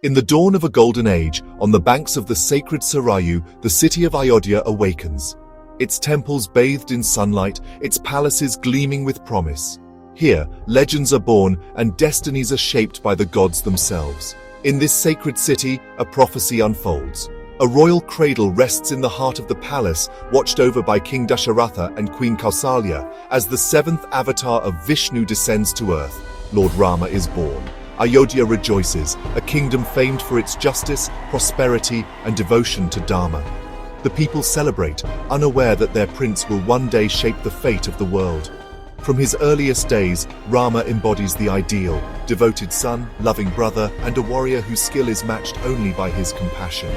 In the dawn of a golden age, on the banks of the sacred Sarayu, the city of Ayodhya awakens. Its temples bathed in sunlight, its palaces gleaming with promise. Here, legends are born and destinies are shaped by the gods themselves. In this sacred city, a prophecy unfolds. A royal cradle rests in the heart of the palace, watched over by King Dasharatha and Queen Kausalya. As the seventh avatar of Vishnu descends to earth, Lord Rama is born. Ayodhya rejoices, a kingdom famed for its justice, prosperity, and devotion to Dharma. The people celebrate, unaware that their prince will one day shape the fate of the world. From his earliest days, Rama embodies the ideal, devoted son, loving brother, and a warrior whose skill is matched only by his compassion.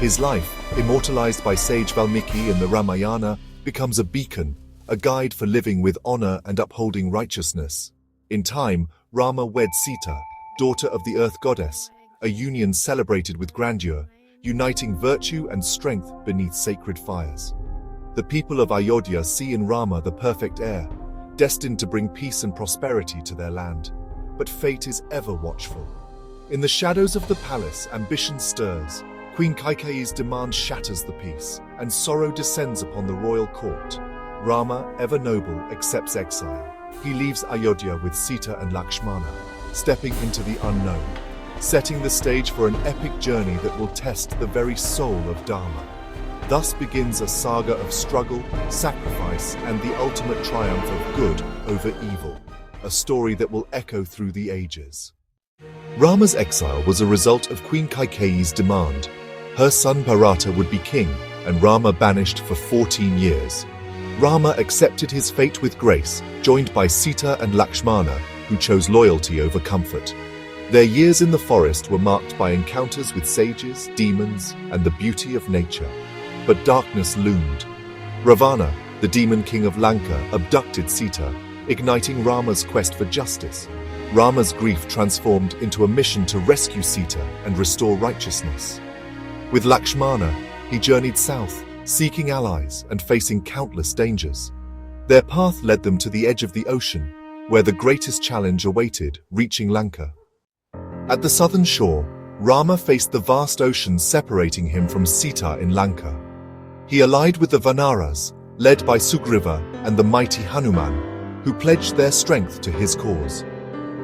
His life, immortalized by sage Valmiki in the Ramayana, becomes a beacon, a guide for living with honor and upholding righteousness. In time, Rama weds Sita, daughter of the earth goddess, a union celebrated with grandeur, uniting virtue and strength beneath sacred fires. The people of Ayodhya see in Rama the perfect heir, destined to bring peace and prosperity to their land. But fate is ever watchful. In the shadows of the palace, ambition stirs. Queen Kaikeyi's demand shatters the peace, and sorrow descends upon the royal court. Rama, ever noble, accepts exile. He leaves Ayodhya with Sita and Lakshmana, stepping into the unknown, setting the stage for an epic journey that will test the very soul of Dharma. Thus begins a saga of struggle, sacrifice, and the ultimate triumph of good over evil, a story that will echo through the ages. Rama's exile was a result of Queen Kaikeyi's demand. Her son Bharata would be king, and Rama banished for 14 years. Rama accepted his fate with grace, joined by Sita and Lakshmana, who chose loyalty over comfort. Their years in the forest were marked by encounters with sages, demons, and the beauty of nature. But darkness loomed. Ravana, the demon king of Lanka, abducted Sita, igniting Rama's quest for justice. Rama's grief transformed into a mission to rescue Sita and restore righteousness. With Lakshmana, he journeyed south, seeking allies and facing countless dangers. Their path led them to the edge of the ocean, where the greatest challenge awaited, reaching Lanka. At the southern shore, Rama faced the vast ocean separating him from Sita in Lanka. He allied with the Vanaras, led by Sugriva and the mighty Hanuman, who pledged their strength to his cause.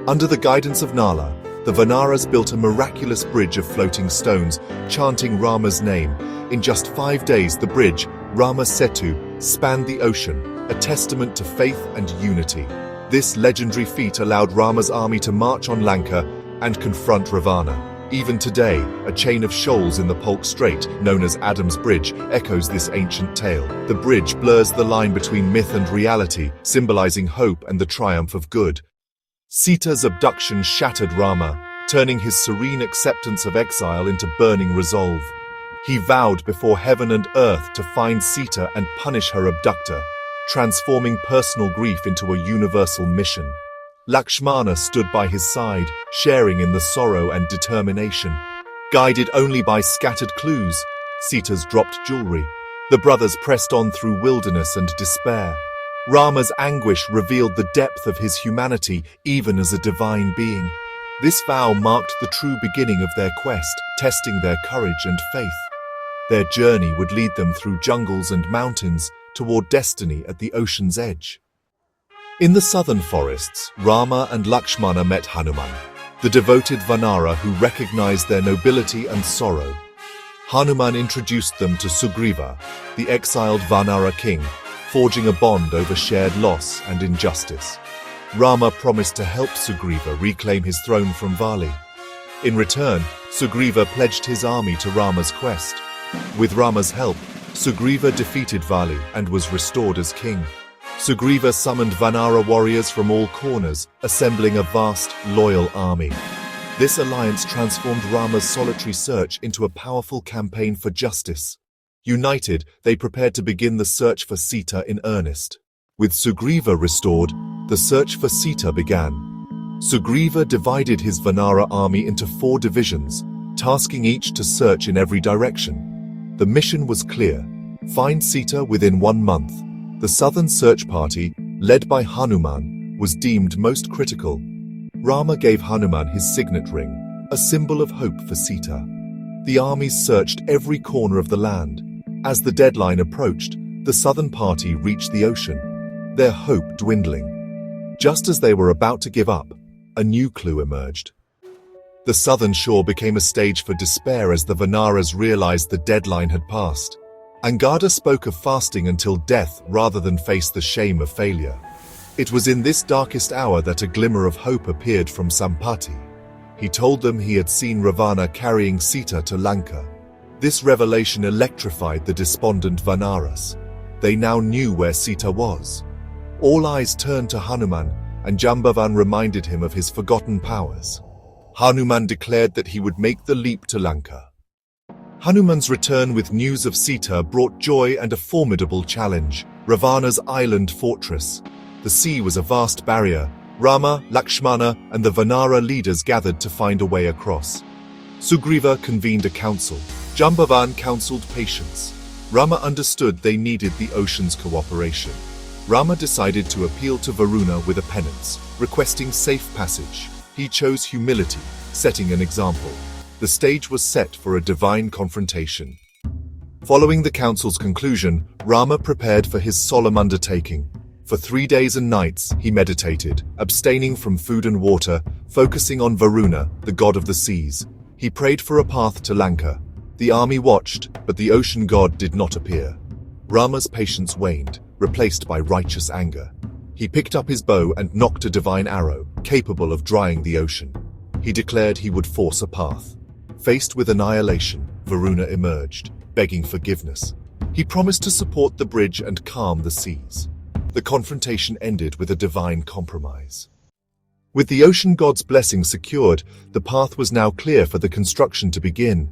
Under the guidance of Nala, the Vanaras built a miraculous bridge of floating stones, chanting Rama's name. In just 5 days, the bridge, Rama Setu, spanned the ocean, a testament to faith and unity. This legendary feat allowed Rama's army to march on Lanka and confront Ravana. Even today, a chain of shoals in the Polk Strait, known as Adam's Bridge, echoes this ancient tale. The bridge blurs the line between myth and reality, symbolizing hope and the triumph of good. Sita's abduction shattered Rama, turning his serene acceptance of exile into burning resolve. He vowed before heaven and earth to find Sita and punish her abductor, transforming personal grief into a universal mission. Lakshmana stood by his side, sharing in the sorrow and determination. Guided only by scattered clues, Sita's dropped jewelry, the brothers pressed on through wilderness and despair. Rama's anguish revealed the depth of his humanity, even as a divine being. This vow marked the true beginning of their quest, testing their courage and faith. Their journey would lead them through jungles and mountains, toward destiny at the ocean's edge. In the southern forests, Rama and Lakshmana met Hanuman, the devoted Vanara who recognized their nobility and sorrow. Hanuman introduced them to Sugriva, the exiled Vanara king, forging a bond over shared loss and injustice. Rama promised to help Sugriva reclaim his throne from Vali. In return, Sugriva pledged his army to Rama's quest. With Rama's help, Sugriva defeated Vali and was restored as king. Sugriva summoned Vanara warriors from all corners, assembling a vast, loyal army. This alliance transformed Rama's solitary search into a powerful campaign for justice. United, they prepared to begin the search for Sita in earnest. With Sugriva restored, the search for Sita began. Sugriva divided his Vanara army into 4 divisions, tasking each to search in every direction. The mission was clear: find Sita within 1 month. The southern search party, led by Hanuman, was deemed most critical. Rama gave Hanuman his signet ring, a symbol of hope for Sita. The armies searched every corner of the land. As the deadline approached, the southern party reached the ocean, their hope dwindling. Just as they were about to give up, a new clue emerged. The southern shore became a stage for despair as the Vanaras realized the deadline had passed. Angada spoke of fasting until death rather than face the shame of failure. It was in this darkest hour that a glimmer of hope appeared from Sampati. He told them he had seen Ravana carrying Sita to Lanka. This revelation electrified the despondent Vanaras. They now knew where Sita was. All eyes turned to Hanuman, and Jambavan reminded him of his forgotten powers. Hanuman declared that he would make the leap to Lanka. Hanuman's return with news of Sita brought joy and a formidable challenge: Ravana's island fortress. The sea was a vast barrier. Rama, Lakshmana, and the Vanara leaders gathered to find a way across. Sugriva convened a council. Jambavan counseled patience. Rama understood they needed the ocean's cooperation. Rama decided to appeal to Varuna with a penance, requesting safe passage. He chose humility, setting an example. The stage was set for a divine confrontation. Following the council's conclusion, Rama prepared for his solemn undertaking. For 3 days and nights, he meditated, abstaining from food and water, focusing on Varuna, the god of the seas. He prayed for a path to Lanka. The army watched, but the ocean god did not appear. Rama's patience waned, replaced by righteous anger. He picked up his bow and nocked a divine arrow, capable of drying the ocean. He declared he would force a path. Faced with annihilation, Varuna emerged, begging forgiveness. He promised to support the bridge and calm the seas. The confrontation ended with a divine compromise. With the ocean god's blessing secured, the path was now clear for the construction to begin.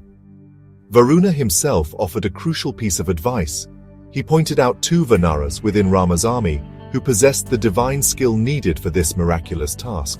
Varuna himself offered a crucial piece of advice. He pointed out 2 Vanaras within Rama's army who possessed the divine skill needed for this miraculous task.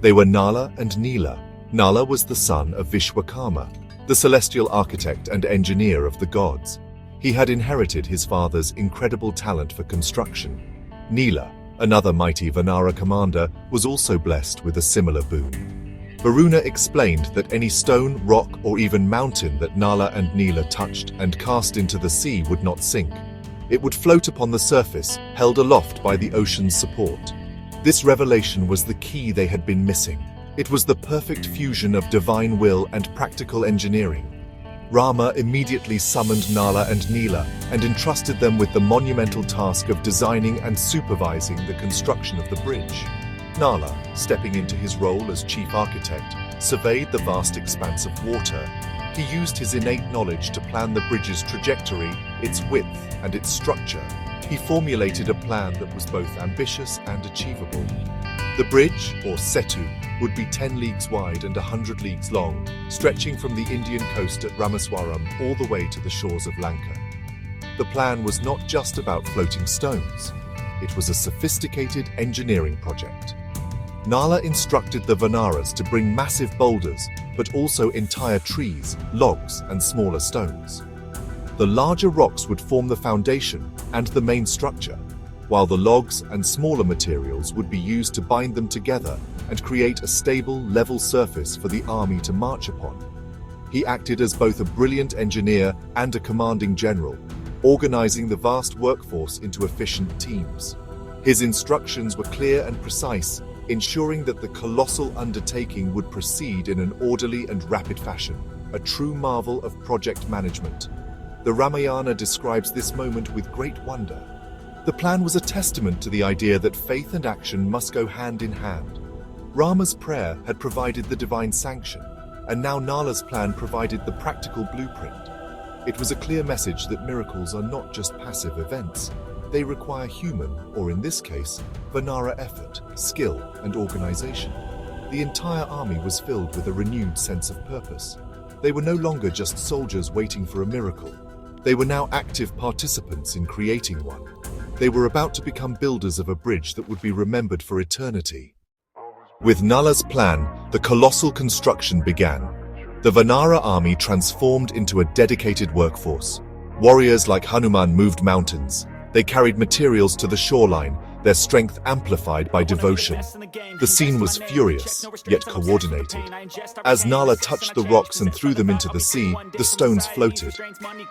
They were Nala and Nila. Nala was the son of Vishwakarma, the celestial architect and engineer of the gods. He had inherited his father's incredible talent for construction. Nila, another mighty Vanara commander, was also blessed with a similar boon. Varuna explained that any stone, rock, or even mountain that Nala and Nila touched and cast into the sea would not sink. It would float upon the surface, held aloft by the ocean's support. This revelation was the key they had been missing. It was the perfect fusion of divine will and practical engineering. Rama immediately summoned Nala and Nila and entrusted them with the monumental task of designing and supervising the construction of the bridge. Nala, stepping into his role as chief architect, surveyed the vast expanse of water. He used his innate knowledge to plan the bridge's trajectory, its width, and its structure. He formulated a plan that was both ambitious and achievable. The bridge, or Setu, would be 10 leagues wide and 100 leagues long, stretching from the Indian coast at Rameswaram all the way to the shores of Lanka. The plan was not just about floating stones. It was a sophisticated engineering project. Nala instructed the Vanaras to bring massive boulders, but also entire trees, logs, and smaller stones. The larger rocks would form the foundation and the main structure, while the logs and smaller materials would be used to bind them together and create a stable, level surface for the army to march upon. He acted as both a brilliant engineer and a commanding general, organizing the vast workforce into efficient teams. His instructions were clear and precise, ensuring that the colossal undertaking would proceed in an orderly and rapid fashion, a true marvel of project management. The Ramayana describes this moment with great wonder. The plan was a testament to the idea that faith and action must go hand in hand. Rama's prayer had provided the divine sanction, and now Nala's plan provided the practical blueprint. It was a clear message that miracles are not just passive events. They require human, or in this case, Vanara effort, skill, and organization. The entire army was filled with a renewed sense of purpose. They were no longer just soldiers waiting for a miracle. They were now active participants in creating one. They were about to become builders of a bridge that would be remembered for eternity. With Nala's plan, the colossal construction began. The Vanara army transformed into a dedicated workforce. Warriors like Hanuman moved mountains. They carried materials to the shoreline, their strength amplified by devotion. The scene was furious, yet coordinated. As Nala touched the rocks and threw them into the sea, the stones floated.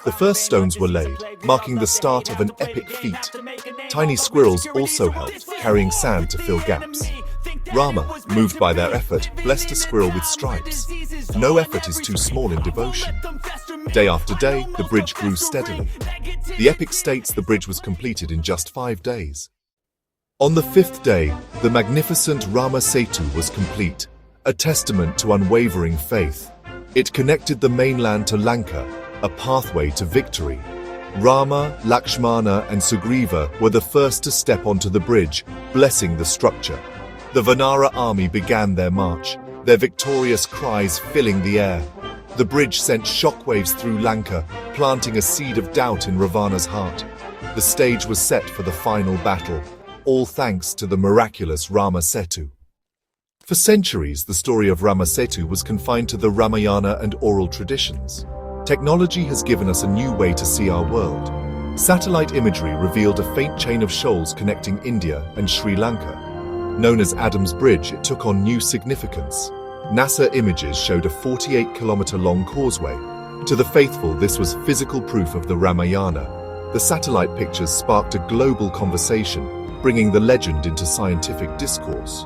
The first stones were laid, marking the start of an epic feat. Tiny squirrels also helped, carrying sand to fill gaps. Rama, moved by their effort, blessed a squirrel with stripes. No effort is too small in devotion. Day after day, the bridge grew steadily. The epic states the bridge was completed in just 5 days. On the 5th day, the magnificent Rama Setu was complete, a testament to unwavering faith. It connected the mainland to Lanka, a pathway to victory. Rama, Lakshmana, and Sugriva were the first to step onto the bridge, blessing the structure. The Vanara army began their march, their victorious cries filling the air. The bridge sent shockwaves through Lanka, planting a seed of doubt in Ravana's heart. The stage was set for the final battle, all thanks to the miraculous Rama Setu. For centuries, the story of Rama Setu was confined to the Ramayana and oral traditions. Technology has given us a new way to see our world. Satellite imagery revealed a faint chain of shoals connecting India and Sri Lanka. Known as Adam's Bridge, it took on new significance. NASA images showed a 48-kilometer-long causeway. To the faithful, this was physical proof of the Ramayana. The satellite pictures sparked a global conversation, bringing the legend into scientific discourse.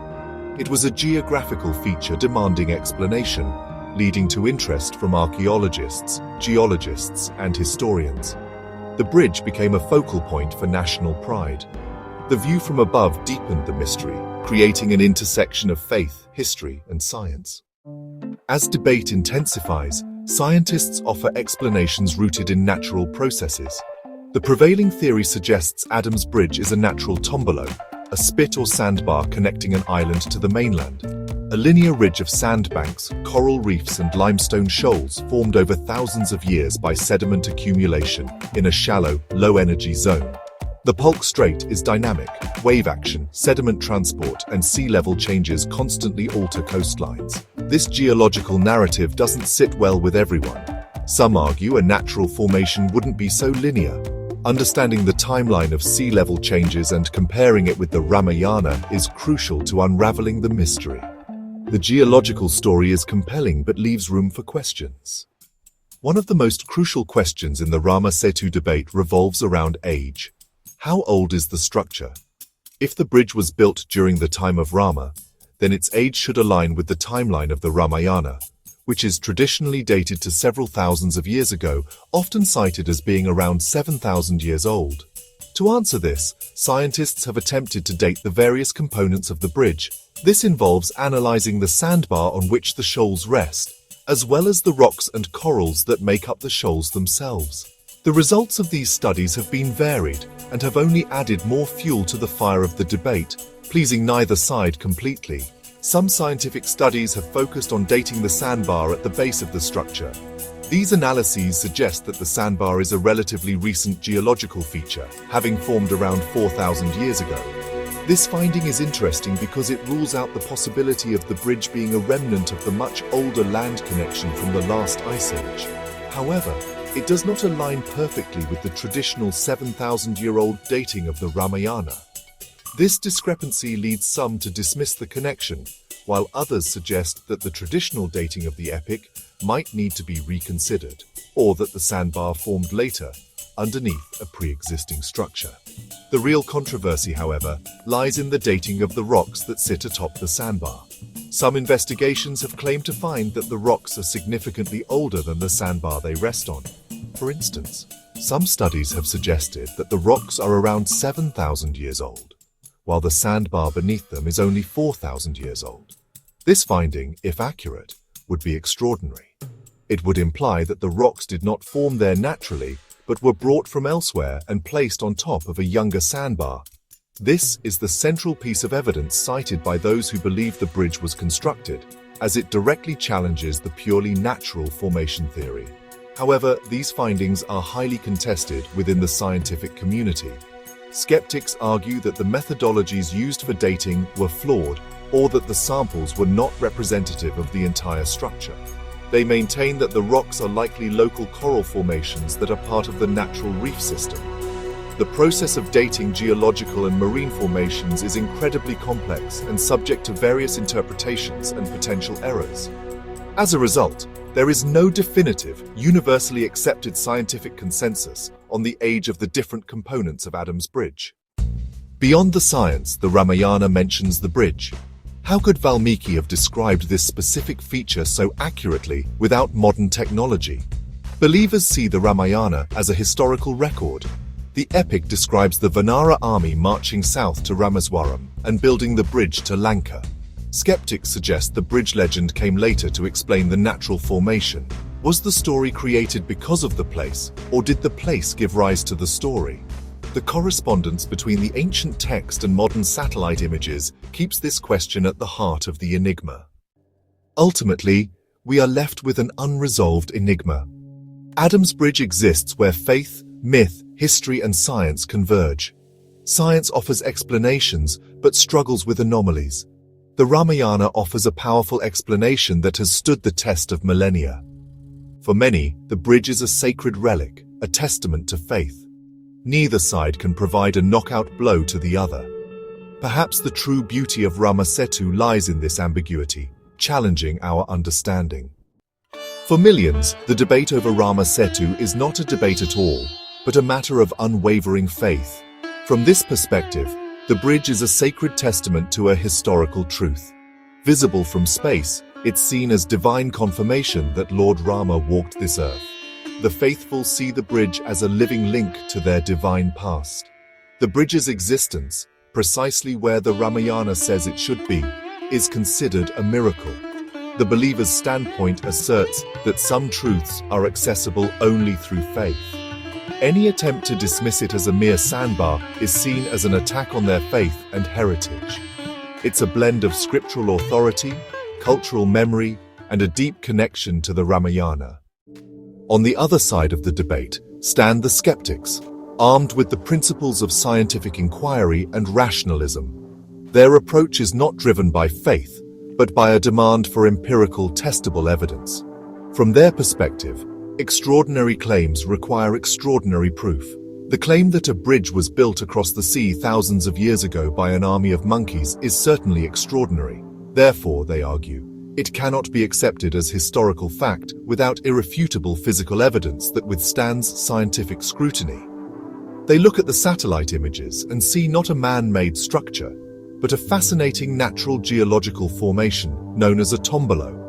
It was a geographical feature demanding explanation, leading to interest from archaeologists, geologists, and historians. The bridge became a focal point for national pride. The view from above deepened the mystery, creating an intersection of faith, history, and science. As debate intensifies, scientists offer explanations rooted in natural processes. The prevailing theory suggests Adam's Bridge is a natural tombolo, a spit or sandbar connecting an island to the mainland. A linear ridge of sandbanks, coral reefs, and limestone shoals formed over thousands of years by sediment accumulation in a shallow, low-energy zone. The Polk Strait is dynamic. Wave action, sediment transport, and sea level changes constantly alter coastlines. This geological narrative doesn't sit well with everyone. Some argue a natural formation wouldn't be so linear. Understanding the timeline of sea level changes and comparing it with the Ramayana is crucial to unraveling the mystery. The geological story is compelling but leaves room for questions. One of the most crucial questions in the Rama Setu debate revolves around age. How old is the structure? If the bridge was built during the time of Rama, then its age should align with the timeline of the Ramayana, which is traditionally dated to several thousands of years ago, often cited as being around 7,000 years old. To answer this, scientists have attempted to date the various components of the bridge. This involves analyzing the sandbar on which the shoals rest, as well as the rocks and corals that make up the shoals themselves. The results of these studies have been varied and have only added more fuel to the fire of the debate, pleasing neither side completely. Some scientific studies have focused on dating the sandbar at the base of the structure. These analyses suggest that the sandbar is a relatively recent geological feature, having formed around 4,000 years ago. This finding is interesting because it rules out the possibility of the bridge being a remnant of the much older land connection from the last ice age. However, it does not align perfectly with the traditional 7,000-year-old dating of the Ramayana. This discrepancy leads some to dismiss the connection, while others suggest that the traditional dating of the epic might need to be reconsidered, or that the sandbar formed later, underneath a pre-existing structure. The real controversy, however, lies in the dating of the rocks that sit atop the sandbar. Some investigations have claimed to find that the rocks are significantly older than the sandbar they rest on. For instance, some studies have suggested that the rocks are around 7,000 years old, while the sandbar beneath them is only 4,000 years old. This finding, if accurate, would be extraordinary. It would imply that the rocks did not form there naturally, but were brought from elsewhere and placed on top of a younger sandbar. This is the central piece of evidence cited by those who believe the bridge was constructed, as it directly challenges the purely natural formation theory. However, these findings are highly contested within the scientific community. Skeptics argue that the methodologies used for dating were flawed, or that the samples were not representative of the entire structure. They maintain that the rocks are likely local coral formations that are part of the natural reef system. The process of dating geological and marine formations is incredibly complex and subject to various interpretations and potential errors. As a result, there is no definitive, universally accepted scientific consensus on the age of the different components of Adam's bridge. Beyond the science, the Ramayana mentions the bridge. How could Valmiki have described this specific feature so accurately without modern technology? Believers see the Ramayana as a historical record. The epic describes the Vanara army marching south to Rameswaram and building the bridge to Lanka. Skeptics suggest the bridge legend came later to explain the natural formation. Was the story created because of the place, or did the place give rise to the story? The correspondence between the ancient text and modern satellite images keeps this question at the heart of the enigma. Ultimately, we are left with an unresolved enigma. Adam's bridge exists where faith, myth, history, and science converge. Science offers explanations, but struggles with anomalies. The Ramayana offers a powerful explanation that has stood the test of millennia. For many, the bridge is a sacred relic, a testament to faith. Neither side can provide a knockout blow to the other. Perhaps the true beauty of Rama Setu lies in this ambiguity, challenging our understanding. For millions, the debate over Rama Setu is not a debate at all, but a matter of unwavering faith. From this perspective, the bridge is a sacred testament to a historical truth. Visible from space, it's seen as divine confirmation that Lord Rama walked this earth. The faithful see the bridge as a living link to their divine past. The bridge's existence, precisely where the Ramayana says it should be, is considered a miracle. The believer's standpoint asserts that some truths are accessible only through faith. Any attempt to dismiss it as a mere sandbar is seen as an attack on their faith and heritage. It's a blend of scriptural authority, cultural memory, and a deep connection to the Ramayana. On the other side of the debate stand the skeptics, armed with the principles of scientific inquiry and rationalism. Their approach is not driven by faith, but by a demand for empirical, testable evidence. From their perspective, extraordinary claims require extraordinary proof. The claim that a bridge was built across the sea thousands of years ago by an army of monkeys is certainly extraordinary. Therefore, they argue, it cannot be accepted as historical fact without irrefutable physical evidence that withstands scientific scrutiny. They look at the satellite images and see not a man-made structure, but a fascinating natural geological formation known as a tombolo.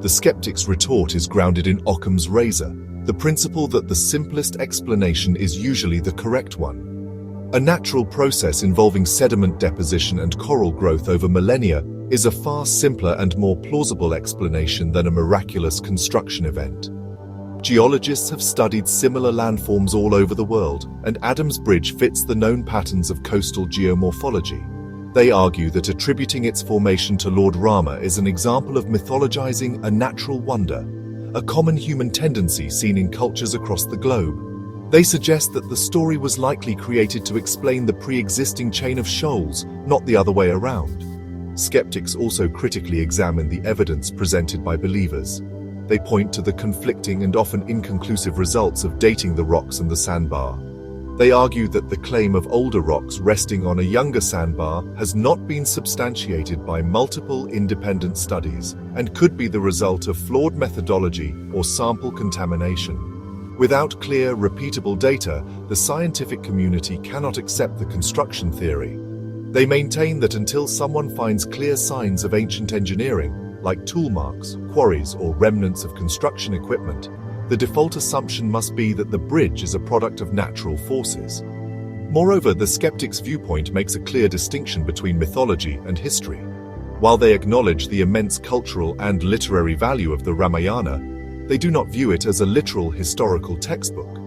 The skeptic's retort is grounded in Occam's razor, the principle that the simplest explanation is usually the correct one. A natural process involving sediment deposition and coral growth over millennia is a far simpler and more plausible explanation than a miraculous construction event. Geologists have studied similar landforms all over the world, and Adam's bridge fits the known patterns of coastal geomorphology. They argue that attributing its formation to Lord Rama is an example of mythologizing a natural wonder, a common human tendency seen in cultures across the globe. They suggest that the story was likely created to explain the pre-existing chain of shoals, not the other way around. Skeptics also critically examine the evidence presented by believers. They point to the conflicting and often inconclusive results of dating the rocks and the sandbar. They argue that the claim of older rocks resting on a younger sandbar has not been substantiated by multiple independent studies and could be the result of flawed methodology or sample contamination. Without clear, repeatable data, the scientific community cannot accept the construction theory. They maintain that until someone finds clear signs of ancient engineering, like tool marks, quarries, or remnants of construction equipment, the default assumption must be that the bridge is a product of natural forces. Moreover, the skeptic's viewpoint makes a clear distinction between mythology and history. While they acknowledge the immense cultural and literary value of the Ramayana, they do not view it as a literal historical textbook.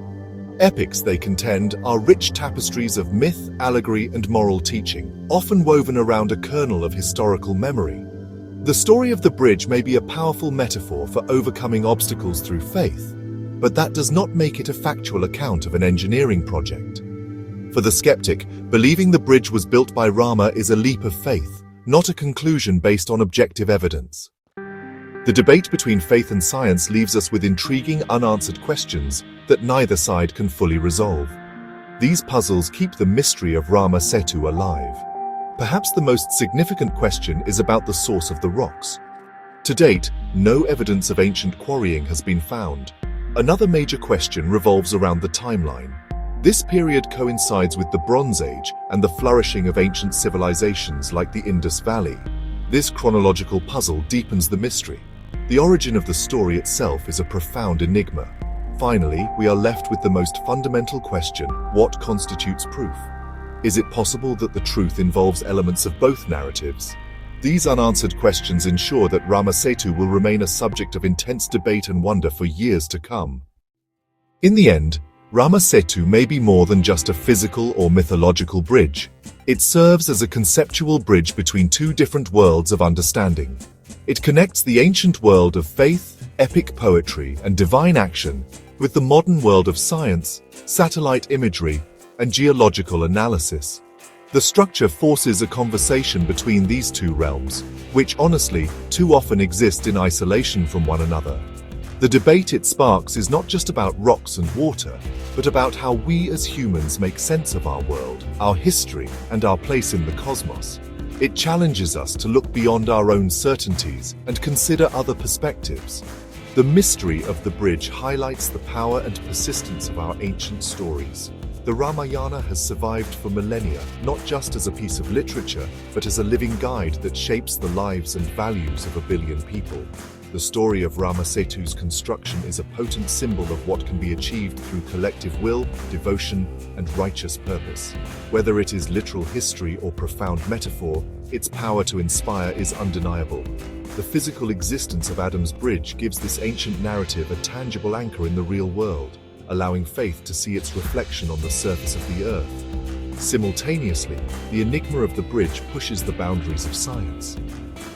Epics, they contend, are rich tapestries of myth, allegory, and moral teaching, often woven around a kernel of historical memory. The story of the bridge may be a powerful metaphor for overcoming obstacles through faith, but that does not make it a factual account of an engineering project. For the skeptic, believing the bridge was built by Rama is a leap of faith, not a conclusion based on objective evidence. The debate between faith and science leaves us with intriguing unanswered questions that neither side can fully resolve. These puzzles keep the mystery of Rama Setu alive. Perhaps the most significant question is about the source of the rocks. To date, no evidence of ancient quarrying has been found. Another major question revolves around the timeline. This period coincides with the Bronze Age and the flourishing of ancient civilizations like the Indus Valley. This chronological puzzle deepens the mystery. The origin of the story itself is a profound enigma. Finally, we are left with the most fundamental question: what constitutes proof? Is it possible that the truth involves elements of both narratives? These unanswered questions ensure that Rama Setu will remain a subject of intense debate and wonder for years to come. In the end, Rama Setu may be more than just a physical or mythological bridge. It serves as a conceptual bridge between two different worlds of understanding. It connects the ancient world of faith, epic poetry, and divine action with the modern world of science, satellite imagery, and geological analysis. The structure forces a conversation between these two realms, which honestly, too often exist in isolation from one another. The debate it sparks is not just about rocks and water, but about how we as humans make sense of our world, our history, and our place in the cosmos. It challenges us to look beyond our own certainties and consider other perspectives. The mystery of the bridge highlights the power and persistence of our ancient stories. The Ramayana has survived for millennia, not just as a piece of literature, but as a living guide that shapes the lives and values of a billion people. The story of Rama Setu's construction is a potent symbol of what can be achieved through collective will, devotion, and righteous purpose. Whether it is literal history or profound metaphor, its power to inspire is undeniable. The physical existence of Adam's bridge gives this ancient narrative a tangible anchor in the real world, allowing faith to see its reflection on the surface of the earth. Simultaneously, the enigma of the bridge pushes the boundaries of science.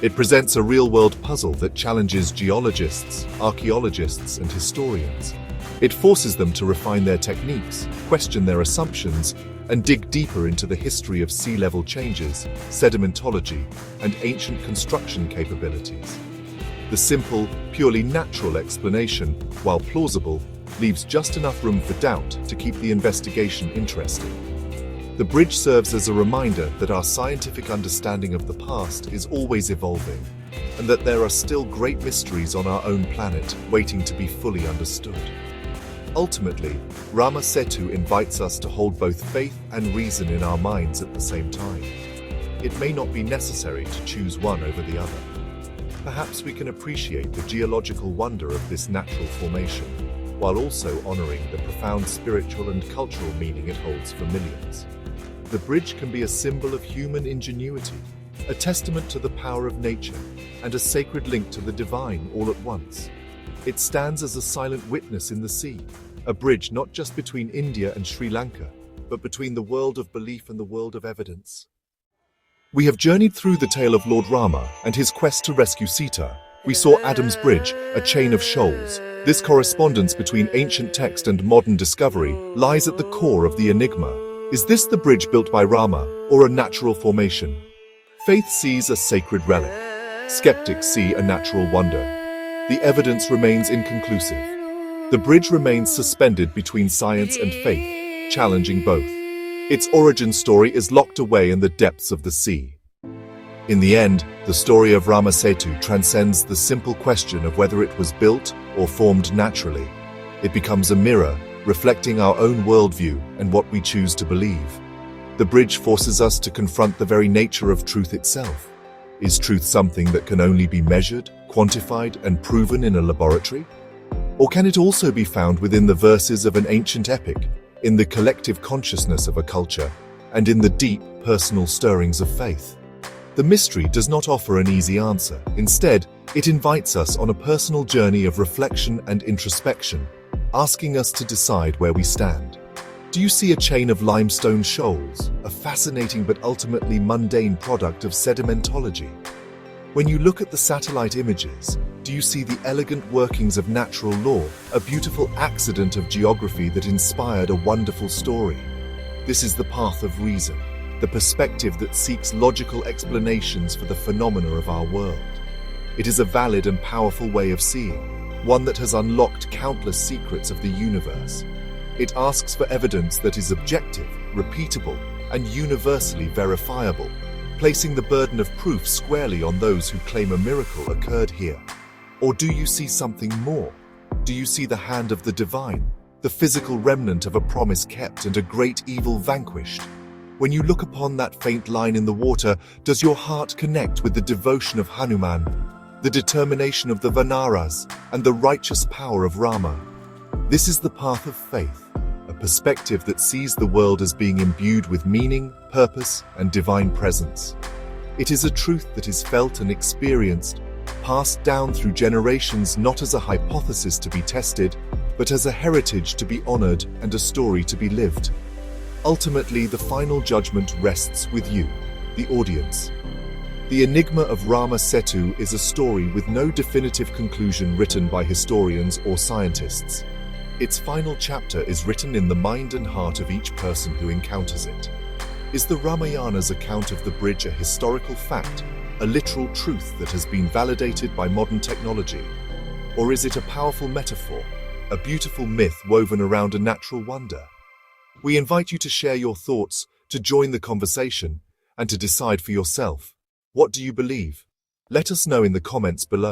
It presents a real-world puzzle that challenges geologists, archaeologists, and historians. It forces them to refine their techniques, question their assumptions, and dig deeper into the history of sea level changes, sedimentology, and ancient construction capabilities. The simple, purely natural explanation, while plausible, leaves just enough room for doubt to keep the investigation interesting. The bridge serves as a reminder that our scientific understanding of the past is always evolving, and that there are still great mysteries on our own planet waiting to be fully understood. Ultimately, Rama Setu invites us to hold both faith and reason in our minds at the same time. It may not be necessary to choose one over the other. Perhaps we can appreciate the geological wonder of this natural formation, while also honoring the profound spiritual and cultural meaning it holds for millions. The bridge can be a symbol of human ingenuity, a testament to the power of nature, and a sacred link to the divine all at once. It stands as a silent witness in the sea, a bridge not just between India and Sri Lanka, but between the world of belief and the world of evidence. We have journeyed through the tale of Lord Rama and his quest to rescue Sita. We saw Adam's bridge, a chain of shoals. This correspondence between ancient text and modern discovery lies at the core of the enigma. Is this the bridge built by Rama, or a natural formation? Faith sees a sacred relic. Skeptics see a natural wonder. The evidence remains inconclusive. The bridge remains suspended between science and faith, challenging both. Its origin story is locked away in the depths of the sea. In the end, the story of Rama Setu transcends the simple question of whether it was built or formed naturally. It becomes a mirror, reflecting our own worldview and what we choose to believe. The bridge forces us to confront the very nature of truth itself. Is truth something that can only be measured, quantified, and proven in a laboratory? Or can it also be found within the verses of an ancient epic, in the collective consciousness of a culture, and in the deep, personal stirrings of faith? The mystery does not offer an easy answer. Instead, it invites us on a personal journey of reflection and introspection, asking us to decide where we stand. Do you see a chain of limestone shoals, a fascinating but ultimately mundane product of sedimentology? When you look at the satellite images, do you see the elegant workings of natural law, a beautiful accident of geography that inspired a wonderful story? This is the path of reason, the perspective that seeks logical explanations for the phenomena of our world. It is a valid and powerful way of seeing, one that has unlocked countless secrets of the universe. It asks for evidence that is objective, repeatable, and universally verifiable, placing the burden of proof squarely on those who claim a miracle occurred here. Or do you see something more? Do you see the hand of the divine, the physical remnant of a promise kept and a great evil vanquished? When you look upon that faint line in the water, does your heart connect with the devotion of Hanuman, the determination of the Vanaras, and the righteous power of Rama? This is the path of faith, a perspective that sees the world as being imbued with meaning, purpose, and divine presence. It is a truth that is felt and experienced, passed down through generations not as a hypothesis to be tested, but as a heritage to be honored and a story to be lived. Ultimately, the final judgment rests with you, the audience. The enigma of Rama Setu is a story with no definitive conclusion written by historians or scientists. Its final chapter is written in the mind and heart of each person who encounters it. Is the Ramayana's account of the bridge a historical fact, a literal truth that has been validated by modern technology? Or is it a powerful metaphor, a beautiful myth woven around a natural wonder? We invite you to share your thoughts, to join the conversation, and to decide for yourself. What do you believe? Let us know in the comments below.